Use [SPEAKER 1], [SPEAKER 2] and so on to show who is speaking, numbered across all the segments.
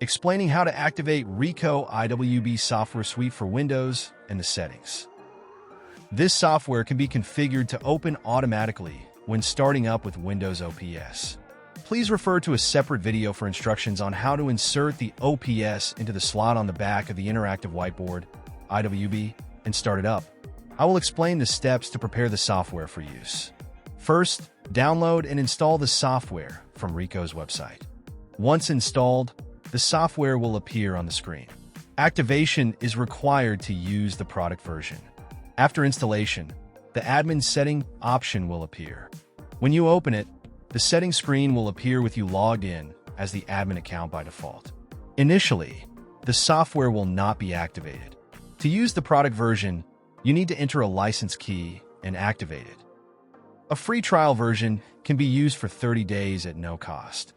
[SPEAKER 1] explaining how to activate Ricoh IWB software suite for Windows and the settings. This software can be configured to open automatically when starting up with Windows OPS. Please refer to a separate video for instructions on how to insert the OPS into the slot on the back of the interactive whiteboard, IWB, and start it up. I will explain the steps to prepare the software for use. First, download and install the software from Ricoh's website. Once installed, the software will appear on the screen. Activation is required to use the product version. After installation, the admin setting option will appear. When you open it, the settings screen will appear with you logged in as the admin account by default. Initially, the software will not be activated. To use the product version, you need to enter a license key and activate it. A free trial version can be used for 30 days at no cost.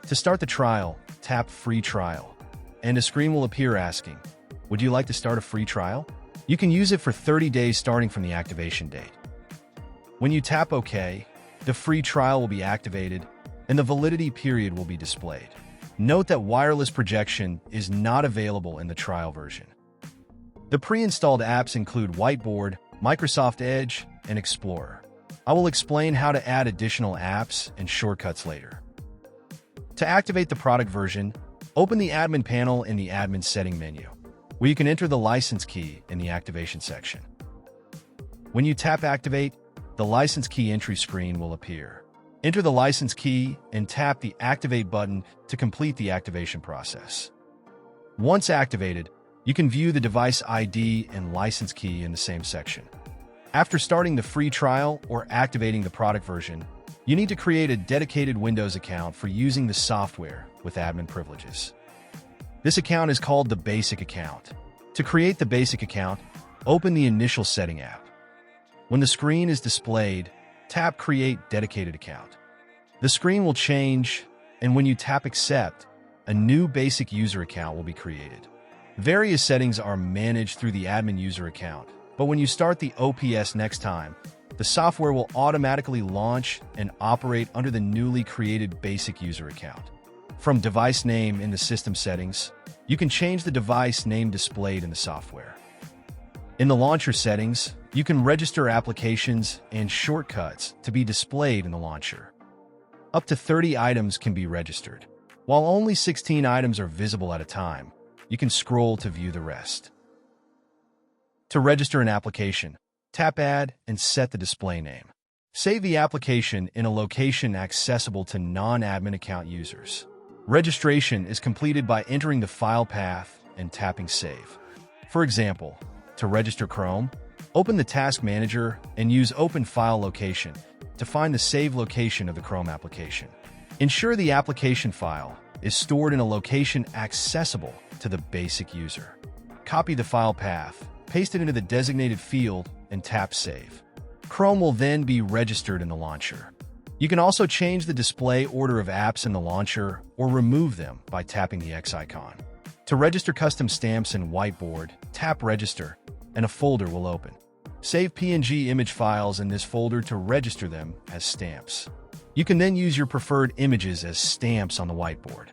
[SPEAKER 1] To start the trial, tap Free Trial, and a screen will appear asking, "Would you like to start a free trial?" You can use it for 30 days starting from the activation date. When you tap OK, the free trial will be activated and the validity period will be displayed. Note that wireless projection is not available in the trial version. The pre-installed apps include Whiteboard, Microsoft Edge, and Explorer. I will explain how to add additional apps and shortcuts later. To activate the product version, open the admin panel in the admin setting menu, where you can enter the license key in the activation section. When you tap Activate, the license key entry screen will appear. Enter the license key and tap the Activate button to complete the activation process. Once activated, you can view the device ID and license key in the same section. After starting the free trial or activating the product version, you need to create a dedicated Windows account for using the software with admin privileges. This account is called the Basic Account. To create the Basic Account, open the Initial Setting app. When the screen is displayed, tap Create Dedicated Account. The screen will change, and when you tap Accept, a new Basic User account will be created. Various settings are managed through the admin user account, but when you start the OPS next time, the software will automatically launch and operate under the newly created Basic User account. From device name in the system settings, you can change the device name displayed in the software. In the launcher settings, you can register applications and shortcuts to be displayed in the launcher. Up to 30 items can be registered. While only 16 items are visible at a time, you can scroll to view the rest. To register an application, tap Add and set the display name. Save the application in a location accessible to non-admin account users. Registration is completed by entering the file path and tapping Save. For example, to register Chrome, open the Task Manager and use Open File Location to find the save location of the Chrome application. Ensure the application file is stored in a location accessible to the basic user. Copy the file path, paste it into the designated field, and tap Save. Chrome will then be registered in the launcher. You can also change the display order of apps in the launcher or remove them by tapping the X icon. To register custom stamps in Whiteboard, tap Register, and a folder will open. Save PNG image files in this folder to register them as stamps. You can then use your preferred images as stamps on the whiteboard.